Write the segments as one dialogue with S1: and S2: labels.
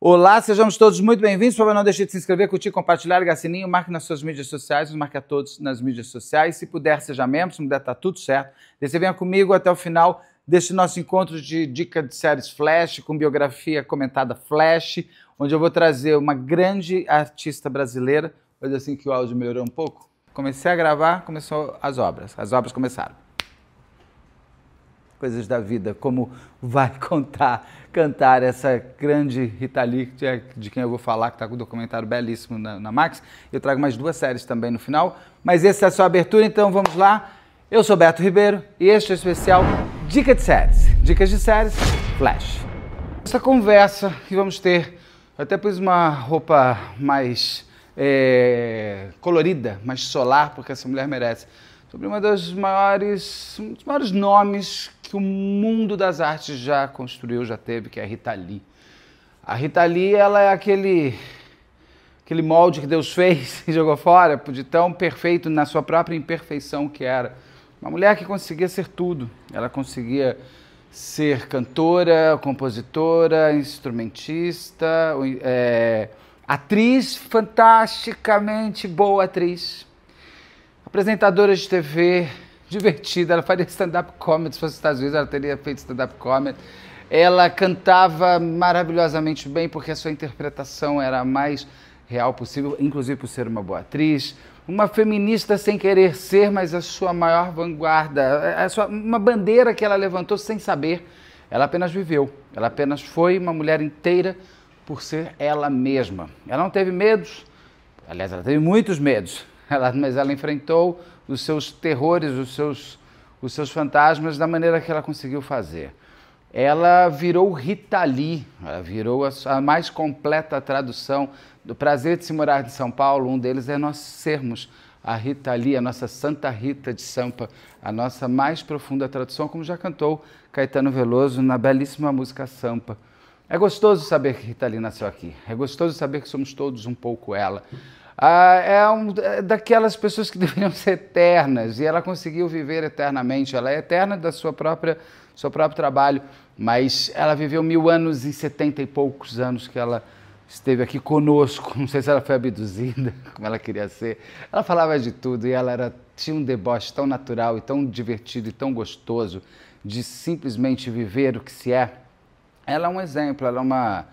S1: Olá, sejamos todos muito bem-vindos. Por favor, não deixe de se inscrever, curtir, compartilhar, ligar sininho, marque nas suas mídias sociais, nos marque a todos nas mídias sociais. Se puder, seja membro, se puder, tá tudo certo. Você venha comigo até o final deste nosso encontro de dica de séries Flash, com biografia comentada Flash, onde eu vou trazer uma grande artista brasileira. Mas assim que o áudio melhorou um pouco, comecei a gravar, começou as obras começaram. Coisas da vida, como vai cantar essa grande Rita Lee, de quem eu vou falar, que está com um documentário belíssimo na Max. Eu trago mais duas séries também no final, mas essa é a sua abertura, então vamos lá. Eu sou Beto Ribeiro e este é o especial Dica de Séries. Dicas de séries, Flash. Essa conversa que vamos ter, eu até pus uma roupa mais colorida, mais solar, porque essa mulher merece, sobre um dos maiores nomes que o mundo das artes já construiu, já teve, que é a Rita Lee. A Rita Lee, ela é aquele molde que Deus fez e jogou fora, de tão perfeito na sua própria imperfeição que era. Uma mulher que conseguia ser tudo. Ela conseguia ser cantora, compositora, instrumentista, atriz, fantasticamente boa atriz. Apresentadora de TV, divertida, ela faria stand-up comedy, se fosse nos Estados Unidos, ela teria feito stand-up comedy. Ela cantava maravilhosamente bem, porque a sua interpretação era a mais real possível, inclusive por ser uma boa atriz. Uma feminista sem querer ser, mas a sua maior vanguarda, uma bandeira que ela levantou sem saber. Ela apenas viveu, ela apenas foi uma mulher inteira por ser ela mesma. Ela não teve medos, aliás, ela teve muitos medos. Mas ela enfrentou os seus terrores, os seus fantasmas da maneira que ela conseguiu fazer. Ela virou Rita Lee, ela virou a mais completa tradução do prazer de se morar em São Paulo. Um deles é nós sermos a Rita Lee, a nossa Santa Rita de Sampa, a nossa mais profunda tradução, como já cantou Caetano Veloso na belíssima música Sampa. É gostoso saber que Rita Lee nasceu aqui, é gostoso saber que somos todos um pouco ela. É daquelas pessoas que deveriam ser eternas, e ela conseguiu viver eternamente. Ela é eterna do seu próprio trabalho, mas ela viveu 1000 anos e 70 e poucos anos que ela esteve aqui conosco. Não sei se ela foi abduzida, como ela queria ser. Ela falava de tudo e ela tinha um deboche tão natural e tão divertido e tão gostoso de simplesmente viver o que se é. Ela é um exemplo, ela é uma...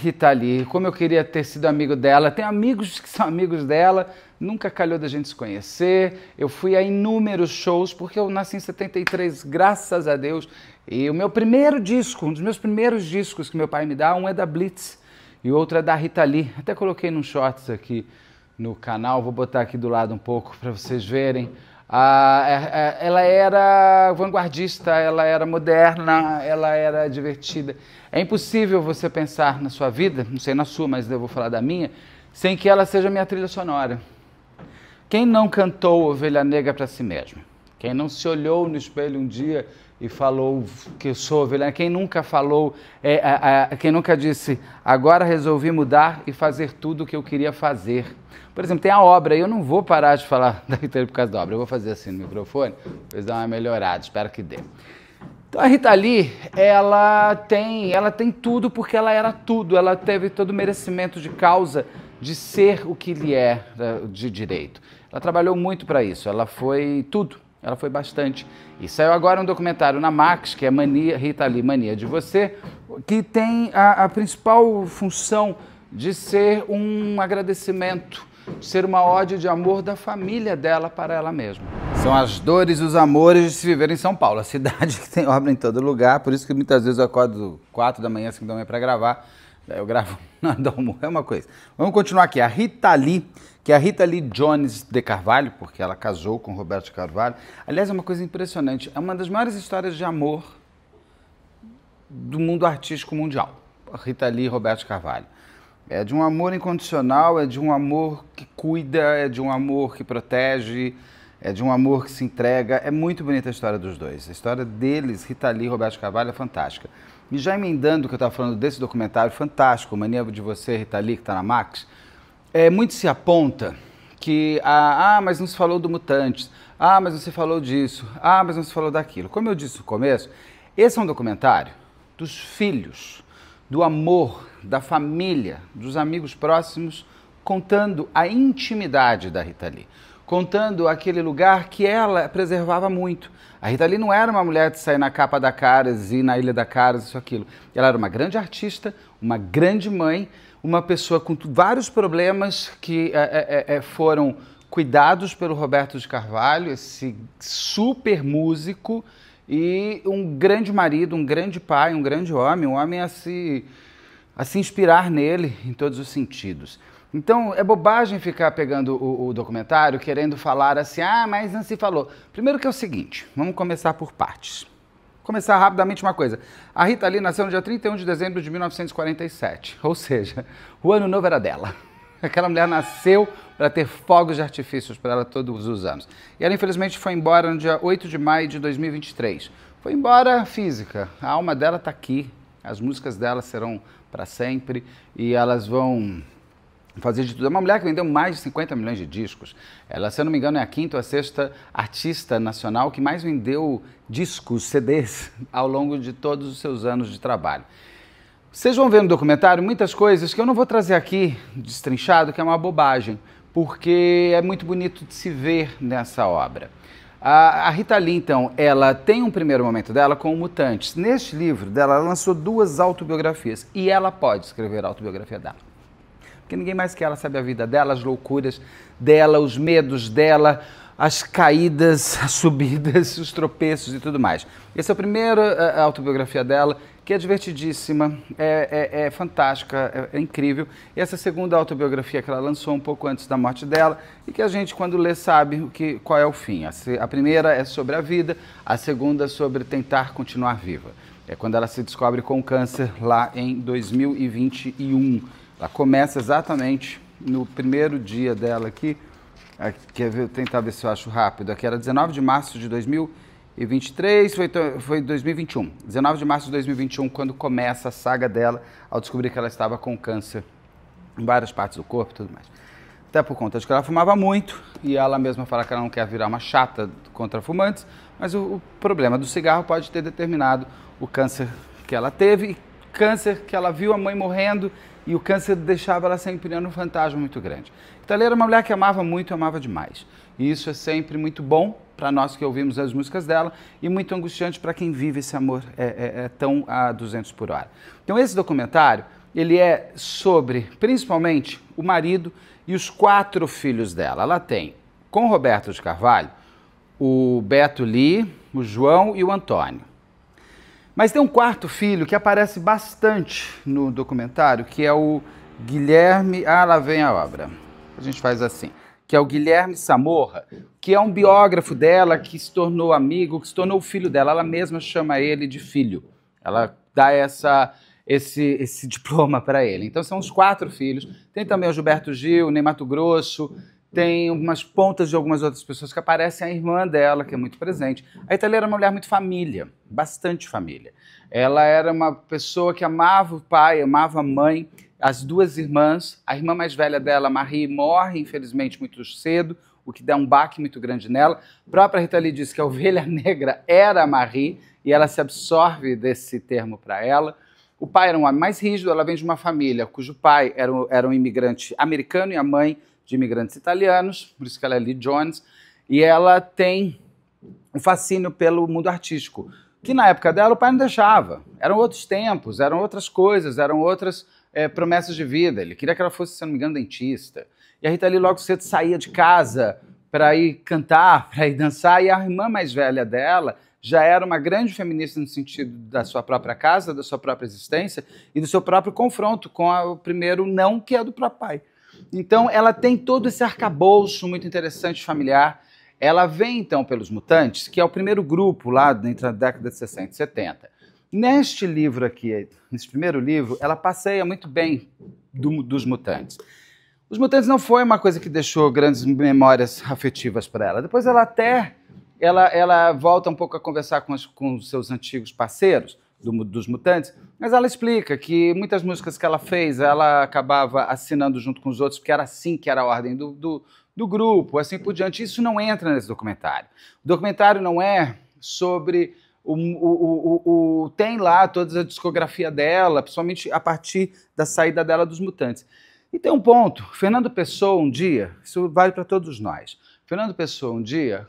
S1: Rita Lee, como eu queria ter sido amigo dela. Tem amigos que são amigos dela, nunca calhou da gente se conhecer. Eu fui a inúmeros shows, porque eu nasci em 73, graças a Deus. E o meu primeiro disco, um dos meus primeiros discos que meu pai me dá, um é da Blitz e o outro é da Rita Lee. Até coloquei num shorts aqui no canal, vou botar aqui do lado um pouco para vocês verem. Ela era vanguardista, ela era moderna, ela era divertida. É impossível você pensar na sua vida, não sei na sua, mas eu vou falar da minha, sem que ela seja minha trilha sonora. Quem não cantou Ovelha Negra para si mesmo? Quem não se olhou no espelho um dia e falou que eu sou ovelha negra? Quem nunca falou, quem nunca disse, agora resolvi mudar e fazer tudo o que eu queria fazer? Por exemplo, tem a obra, e eu não vou parar de falar da Rita Lee por causa da obra, eu vou fazer assim no microfone, depois dar uma melhorada, espero que dê. Então a Rita Lee, ela tem tudo porque ela era tudo, ela teve todo o merecimento de causa de ser o que lhe é de direito. Ela trabalhou muito para isso, ela foi tudo, ela foi bastante. E saiu agora um documentário na Max, que é Rita Lee, Mania de Você, que tem a principal função de ser um agradecimento, de ser uma ode de amor da família dela para ela mesma. São as dores e os amores de se viver em São Paulo, a cidade que tem obra em todo lugar, por isso que muitas vezes eu acordo 4 da manhã, 5 da manhã para gravar, eu gravo na Domo, é uma coisa. Vamos continuar aqui, a Rita Lee, que é a Rita Lee Jones de Carvalho, porque ela casou com Roberto Carvalho. Aliás, é uma coisa impressionante, é uma das maiores histórias de amor do mundo artístico mundial, a Rita Lee e Roberto Carvalho. É de um amor incondicional, é de um amor que cuida, é de um amor que protege, é de um amor que se entrega. É muito bonita a história dos dois. A história deles, Rita Lee e Roberto Carvalho, é fantástica. E já emendando o que eu estava falando desse documentário fantástico, Mania de Você, Rita Lee, que está na Max, muito se aponta que, mas não se falou do Mutantes, mas não se falou disso, mas não se falou daquilo. Como eu disse no começo, esse é um documentário dos filhos do amor, da família, dos amigos próximos, contando a intimidade da Rita Lee, contando aquele lugar que ela preservava muito. A Rita Lee não era uma mulher de sair na capa da Caras e na Ilha da Caras, isso, aquilo. Ela era uma grande artista, uma grande mãe, uma pessoa com vários problemas que foram cuidados pelo Roberto de Carvalho, esse super músico, e um grande marido, um grande pai, um grande homem, um homem a se inspirar nele em todos os sentidos. Então, é bobagem ficar pegando o documentário, querendo falar assim, ah, mas não se falou. Primeiro que é o seguinte, vamos começar por partes. Começar rapidamente uma coisa. A Rita Lee nasceu no dia 31 de dezembro de 1947, ou seja, o ano novo era dela. Aquela mulher nasceu para ter fogos de artifícios para ela todos os anos. E ela, infelizmente, foi embora no dia 8 de maio de 2023. Foi embora física. A alma dela está aqui. As músicas dela serão para sempre e elas vão fazer de tudo. É uma mulher que vendeu mais de 50 milhões de discos. Ela, se eu não me engano, é a quinta ou a sexta artista nacional que mais vendeu discos, CDs, ao longo de todos os seus anos de trabalho. Vocês vão ver no documentário muitas coisas que eu não vou trazer aqui destrinchado, que é uma bobagem, porque é muito bonito de se ver nessa obra. A Rita Lee, então, ela tem um primeiro momento dela com o Mutantes. Neste livro dela, ela lançou 2 autobiografias e ela pode escrever a autobiografia dela. Porque ninguém mais que ela sabe a vida dela, as loucuras dela, os medos dela, as caídas, as subidas, os tropeços e tudo mais. Essa é a primeira autobiografia dela, que é divertidíssima, é fantástica, é incrível. E essa segunda autobiografia que ela lançou um pouco antes da morte dela e que a gente, quando lê, sabe qual é o fim. A primeira é sobre a vida, a segunda é sobre tentar continuar viva. É quando ela se descobre com câncer lá em 2021. Ela começa exatamente no primeiro dia dela aqui. Quer ver, tentar ver se eu acho rápido. Aqui era 19 de março de 2023, foi 2021. 19 de março de 2021, quando começa a saga dela, ao descobrir que ela estava com câncer em várias partes do corpo e tudo mais. Até por conta de que ela fumava muito, e ela mesma fala que ela não quer virar uma chata contra fumantes, mas o problema do cigarro pode ter determinado o câncer que ela teve, câncer que ela viu a mãe morrendo, e o câncer deixava ela sempre um fantasma muito grande. Então ela era uma mulher que amava muito, amava demais. E isso é sempre muito bom para nós que ouvimos as músicas dela e muito angustiante para quem vive esse amor tão a 200 por hora. Então esse documentário, ele é sobre, principalmente, o marido e os 4 filhos dela. Ela tem, com o Roberto de Carvalho, o Beto Lee, o João e o Antônio. Mas tem um 4º filho que aparece bastante no documentário, que é o Guilherme... Ah, lá vem a obra. A gente faz assim. Que é o Guilherme Samorra, que é um biógrafo dela, que se tornou amigo, que se tornou o filho dela. Ela mesma chama ele de filho. Ela dá esse diploma para ele. Então são os 4 filhos. Tem também o Gilberto Gil, Ney Matogrosso, tem umas pontas de algumas outras pessoas que aparecem, a irmã dela, que é muito presente. A Rita Lee era uma mulher muito família, bastante família. Ela era uma pessoa que amava o pai, amava a mãe, as 2 irmãs. A irmã mais velha dela, Marie, morre, infelizmente, muito cedo, o que dá um baque muito grande nela. A própria Rita Lee disse que a ovelha negra era a Marie, e ela se absorve desse termo para ela. O pai era um homem mais rígido, ela vem de uma família cujo pai era um imigrante americano e a mãe de imigrantes italianos, por isso que ela é Lee Jones, e ela tem um fascínio pelo mundo artístico, que na época dela o pai não deixava. Eram outros tempos, eram outras coisas, eram outras promessas de vida. Ele queria que ela fosse, se não me engano, dentista. E a Rita Lee logo cedo saía de casa para ir cantar, para ir dançar, e a irmã mais velha dela já era uma grande feminista no sentido da sua própria casa, da sua própria existência e do seu próprio confronto com o primeiro não, que é do próprio pai. Então, ela tem todo esse arcabouço muito interessante familiar. Ela vem, então, pelos Mutantes, que é o primeiro grupo lá entre a década de 60 e 70. Neste livro aqui, nesse primeiro livro, ela passeia muito bem dos Mutantes. Os Mutantes não foi uma coisa que deixou grandes memórias afetivas para ela. Depois ela volta um pouco a conversar com os seus antigos parceiros, dos Mutantes, mas ela explica que muitas músicas que ela fez, ela acabava assinando junto com os outros, porque era assim que era a ordem do grupo, assim por diante. Isso não entra nesse documentário. O documentário não é sobre Tem lá toda a discografia dela, principalmente a partir da saída dela dos Mutantes. E tem um ponto, Fernando Pessoa um dia, isso vale para todos nós, Fernando Pessoa um dia,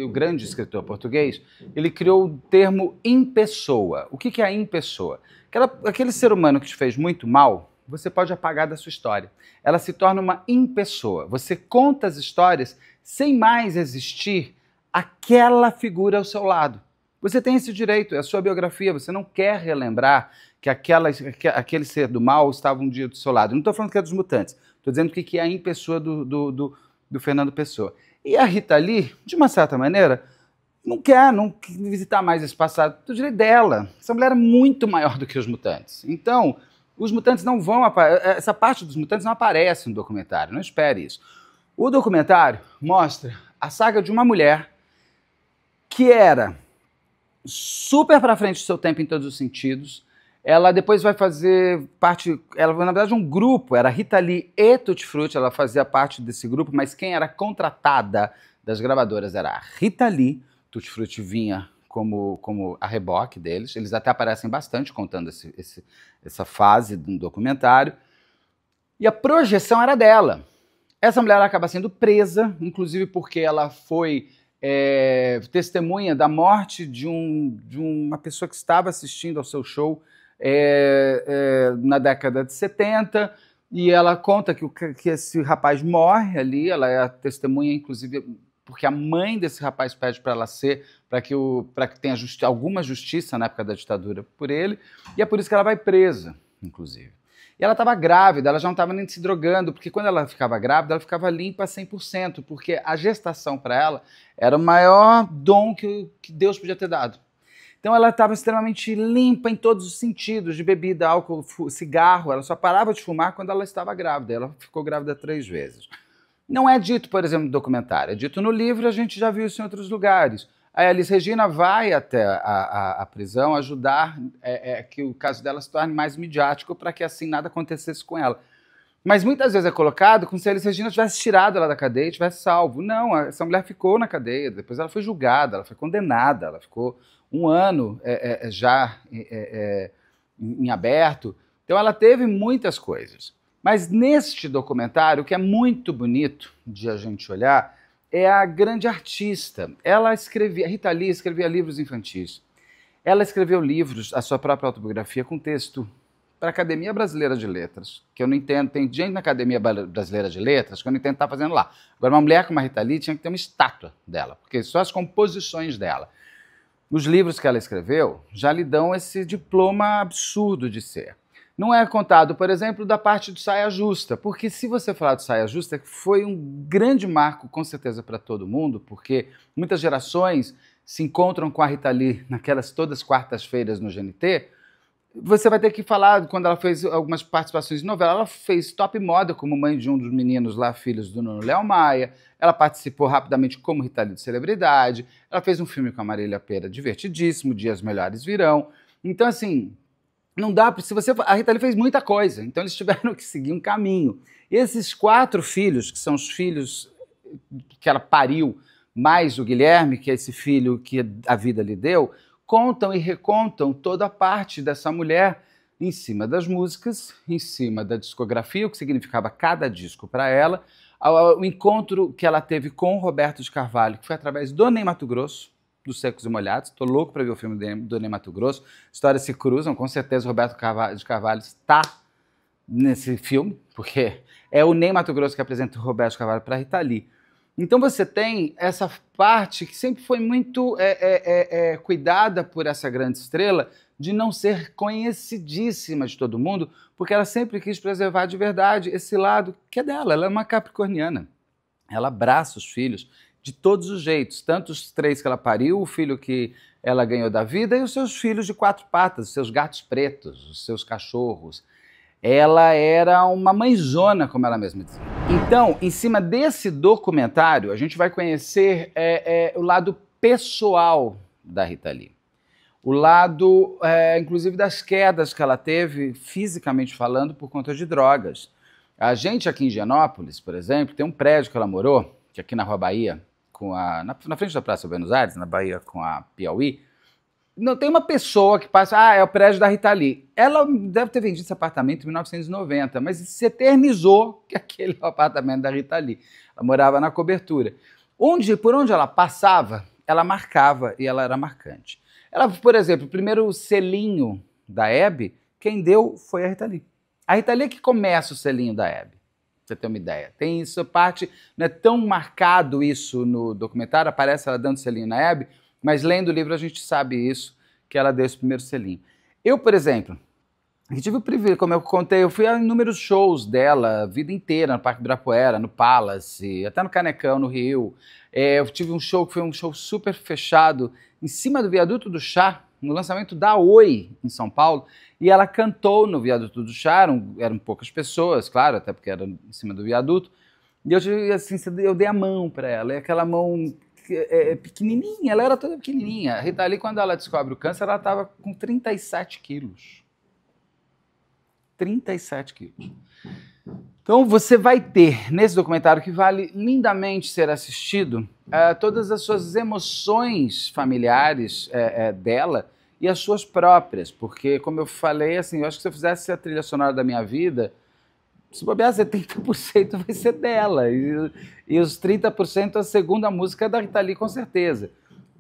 S1: o grande escritor português, ele criou o termo impessoa. O que é a impessoa? Aquele ser humano que te fez muito mal, você pode apagar da sua história. Ela se torna uma impessoa. Você conta as histórias sem mais existir aquela figura ao seu lado. Você tem esse direito, é a sua biografia, você não quer relembrar que aquele ser do mal estava um dia do seu lado. Eu não estou falando que é dos Mutantes, estou dizendo o que é a impessoa do Fernando Pessoa. E a Rita Lee, de uma certa maneira, não quer visitar mais esse passado, do direito dela. Essa mulher é muito maior do que os Mutantes. Então, os Mutantes não vão essa parte dos Mutantes não aparece no documentário, não espere isso. O documentário mostra a saga de uma mulher que era super para frente do seu tempo em todos os sentidos. Ela depois vai fazer parte, ela na verdade um grupo, era Rita Lee e Tutti Frutti, ela fazia parte desse grupo, mas quem era contratada das gravadoras era a Rita Lee. Tutti Frutti vinha como a reboque deles, eles até aparecem bastante contando essa fase do documentário, e a projeção era dela. Essa mulher acaba sendo presa, inclusive porque ela foi testemunha da morte de uma pessoa que estava assistindo ao seu show na década de 70, e ela conta que esse rapaz morre ali, ela é a testemunha, inclusive, porque a mãe desse rapaz pede para ela ser, para que tenha alguma justiça na época da ditadura por ele, e é por isso que ela vai presa, inclusive. E ela estava grávida, ela já não estava nem se drogando, porque quando ela ficava grávida, ela ficava limpa 100%, porque a gestação para ela era o maior dom que Deus podia ter dado. Então ela estava extremamente limpa em todos os sentidos, de bebida, álcool, cigarro, ela só parava de fumar quando ela estava grávida, ela ficou grávida 3 vezes. Não é dito, por exemplo, no documentário, é dito no livro, a gente já viu isso em outros lugares. A Elis Regina vai até a prisão ajudar que o caso dela se torne mais midiático para que assim nada acontecesse com ela. Mas muitas vezes é colocado como se a Elis Regina tivesse tirado ela da cadeia e tivesse salvo. Não, essa mulher ficou na cadeia, depois ela foi julgada, ela foi condenada, ela ficou 1 ano já em aberto. Então ela teve muitas coisas. Mas neste documentário, o que é muito bonito de a gente olhar é a grande artista. A Rita Lee escrevia livros infantis. Ela escreveu livros, a sua própria autobiografia, com texto para a Academia Brasileira de Letras, que eu não entendo, tem gente na Academia Brasileira de Letras que eu não entendo estar fazendo lá. Agora, uma mulher como a Rita Lee tinha que ter uma estátua dela, porque só as composições dela. Os livros que ela escreveu já lhe dão esse diploma absurdo de ser. Não é contado, por exemplo, da parte do Saia Justa, porque se você falar do Saia Justa, foi um grande marco, com certeza, para todo mundo, porque muitas gerações se encontram com a Rita Lee naquelas todas quartas-feiras no GNT. Você vai ter que falar, quando ela fez algumas participações em novela, ela fez top moda como mãe de um dos meninos lá, filhos do Nuno Léo Maia, ela participou rapidamente como Rita Lee de celebridade, ela fez um filme com a Marília Pêra divertidíssimo, Dias Melhores Virão. Então, assim, não dá, a Rita Lee fez muita coisa, então eles tiveram que seguir um caminho. E esses 4 filhos, que são os filhos que ela pariu, mais o Guilherme, que é esse filho que a vida lhe deu, contam e recontam toda a parte dessa mulher em cima das músicas, em cima da discografia, o que significava cada disco para ela, o encontro que ela teve com o Roberto de Carvalho, que foi através do Ney Matogrosso, dos Secos e Molhados. Estou louco para ver o filme do Ney Matogrosso. Histórias se cruzam, com certeza o Roberto de Carvalho está nesse filme, porque é o Ney Matogrosso que apresenta o Roberto de Carvalho para a Rita Lee. Então você tem essa parte que sempre foi muito cuidada por essa grande estrela, de não ser conhecidíssima de todo mundo, porque ela sempre quis preservar de verdade esse lado que é dela. Ela é uma capricorniana. Ela abraça os filhos de todos os jeitos, tanto os 3 que ela pariu, o filho que ela ganhou da vida e os seus filhos de 4 patas, os seus gatos pretos, os seus cachorros. Ela era uma mãezona, como ela mesma dizia. Então, em cima desse documentário, a gente vai conhecer o lado pessoal da Rita Lee. O lado, inclusive, das quedas que ela teve, fisicamente falando, por conta de drogas. A gente aqui em Higienópolis, por exemplo, tem um prédio que ela morou, que aqui na Rua Bahia, na frente da Praça Buenos Aires, na Bahia com a Piauí, Não tem uma pessoa que passa, é o prédio da Rita Lee. Ela deve ter vendido esse apartamento em 1990, mas se eternizou que aquele é o apartamento da Rita Lee. Ela morava na cobertura. Por onde ela passava, ela marcava e ela era marcante. Ela, por exemplo, o primeiro selinho da Hebe, quem deu foi a Rita Lee. A Rita Lee é que começa o selinho da Hebe, pra você ter uma ideia. Tem isso, parte, não é tão marcado isso no documentário, aparece ela dando selinho na Hebe, mas lendo o livro a gente sabe isso, que ela deu esse primeiro selinho. Eu, por exemplo, tive o privilégio, como eu contei, eu fui a inúmeros shows dela a vida inteira, no Parque Ibirapuera, no Palace, até no Canecão, no Rio. Eu tive um show que foi um show super fechado, em cima do Viaduto do Chá, no lançamento da Oi, em São Paulo, e ela cantou no Viaduto do Chá, eram poucas pessoas, claro, até porque era em cima do viaduto, e eu dei a mão para ela, e aquela mão pequenininha, ela era toda pequenininha. A Rita Lee, quando ela descobre o câncer, ela estava com 37 quilos. 37 quilos. Então você vai ter, nesse documentário, que vale lindamente ser assistido, todas as suas emoções familiares dela e as suas próprias, porque, como eu falei, assim, eu acho que se eu fizesse a trilha sonora da minha vida, se bobear, 70% vai ser dela, e os 30% a segunda música é da Rita Lee, com certeza.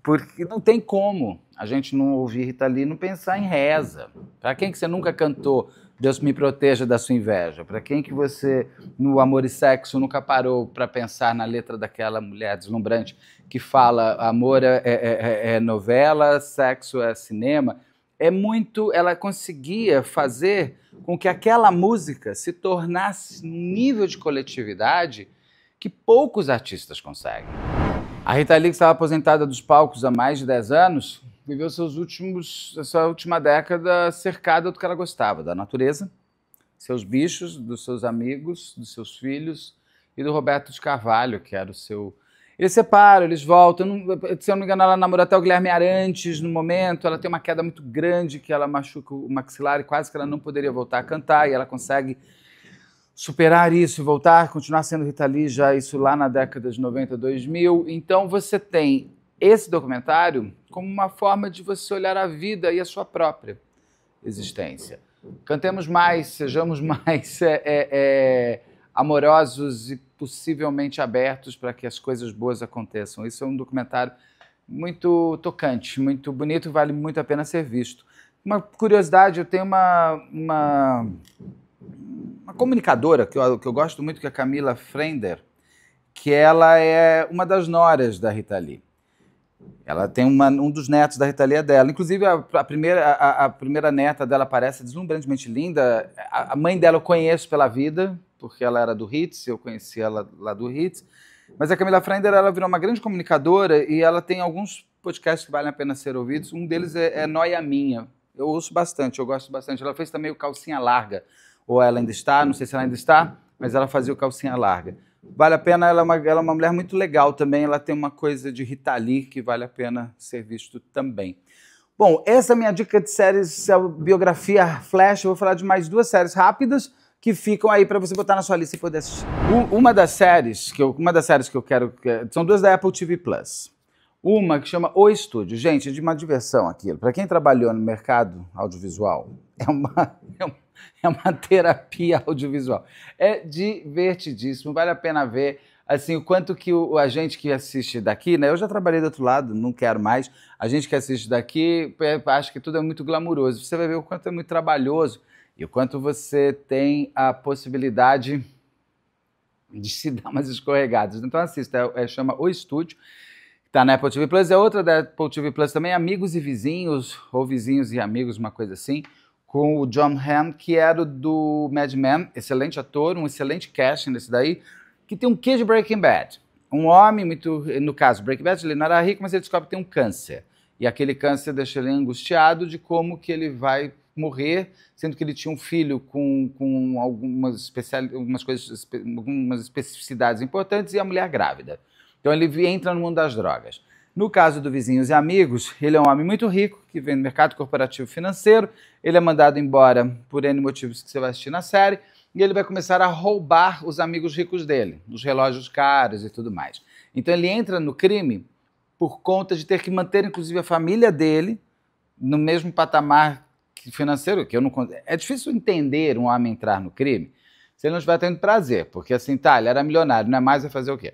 S1: Porque não tem como a gente não ouvir Rita Lee e não pensar em reza. Para quem que você nunca cantou Deus me proteja da sua inveja? Para quem que você, no Amor e Sexo, nunca parou para pensar na letra daquela mulher deslumbrante que fala amor é novela, sexo é cinema? É muito... Ela conseguia fazer com que aquela música se tornasse um nível de coletividade que poucos artistas conseguem. A Rita Lee, que estava aposentada dos palcos há mais de 10 anos, viveu sua última década cercada do que ela gostava, da natureza, seus bichos, dos seus amigos, dos seus filhos e do Roberto de Carvalho, que era o seu... Eles separam, eles voltam, se eu não me engano, ela namorou até o Guilherme Arantes no momento, ela tem uma queda muito grande, que ela machuca o maxilar e quase que ela não poderia voltar a cantar, e ela consegue superar isso e voltar, continuar sendo Rita Lee, já isso lá na década de 90, 2000. Então você tem esse documentário como uma forma de você olhar a vida e a sua própria existência. Cantemos mais, sejamos mais amorosos e possivelmente abertos para que as coisas boas aconteçam. Isso é um documentário muito tocante, muito bonito, vale muito a pena ser visto. Uma curiosidade, eu tenho uma comunicadora que eu gosto muito, que é a Camila Frender, que ela é uma das noras da Rita Lee. Ela tem um dos netos da Rita Lee é dela. Inclusive, a primeira neta dela parece deslumbrantemente linda. A mãe dela eu conheço pela vida, porque ela era do Hits, eu conheci ela lá do Hits. Mas a Camila Frender, ela virou uma grande comunicadora e ela tem alguns podcasts que valem a pena ser ouvidos. Um deles é Noia Minha. Eu ouço bastante, eu gosto bastante. Ela fez também o Calcinha Larga. Ou ela ainda está, não sei se ela ainda está, mas ela fazia o Calcinha Larga. Vale a pena, ela é uma mulher muito legal também, ela tem uma coisa de Rita Lee que vale a pena ser visto também. Bom, essa é a minha dica de séries, biografia Flash. Eu vou falar de mais 2 séries rápidas que ficam aí para você botar na sua lista e poder assistir. Uma das séries que eu quero... São 2 da Apple TV+. Uma que chama O Estúdio. Gente, é de uma diversão aquilo. Para quem trabalhou no mercado audiovisual, é uma terapia audiovisual. É divertidíssimo, vale a pena ver. Assim, o quanto que a gente que assiste daqui, né? Eu já trabalhei do outro lado, não quero mais. A gente que assiste daqui acha que tudo é muito glamuroso. Você vai ver o quanto é muito trabalhoso e o quanto você tem a possibilidade de se dar umas escorregadas. Então assista, chama O Estúdio, está na Apple TV Plus. É outra da Apple TV Plus também, Amigos e Vizinhos, ou Vizinhos e Amigos, uma coisa assim, com o Jon Hamm, que era do Mad Men, excelente ator, um excelente casting desse daí, que tem um quê de Breaking Bad. Um homem, no caso, Breaking Bad, ele não era rico, mas ele descobre que tem um câncer. E aquele câncer deixa ele angustiado de como que ele vai morrer, sendo que ele tinha um filho com algumas especificidades importantes e a mulher grávida. Então ele entra no mundo das drogas. No caso do Vizinhos e Amigos, ele é um homem muito rico, que vem no mercado corporativo financeiro, ele é mandado embora por N motivos que você vai assistir na série, e ele vai começar a roubar os amigos ricos dele, os relógios caros e tudo mais. Então ele entra no crime por conta de ter que manter, inclusive, a família dele, no mesmo patamar financeiro que eu não... É difícil entender um homem entrar no crime se ele não estiver tendo prazer, porque assim, tá, ele era milionário, não é mais, vai fazer o quê?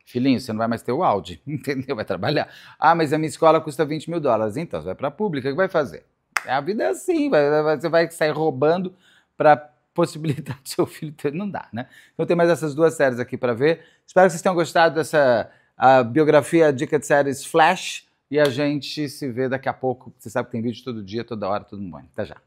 S1: Filhinho, você não vai mais ter o Audi, entendeu? Vai trabalhar. Ah, mas a minha escola custa $20 mil. Então, você vai para a pública, o que vai fazer? A vida é assim, você vai sair roubando para possibilitar o seu filho ter... Não dá, né? Então tem mais essas duas séries aqui para ver. Espero que vocês tenham gostado dessa biografia, dica de séries Flash, e a gente se vê daqui a pouco. Você sabe que tem vídeo todo dia, toda hora, todo mundo. Até já.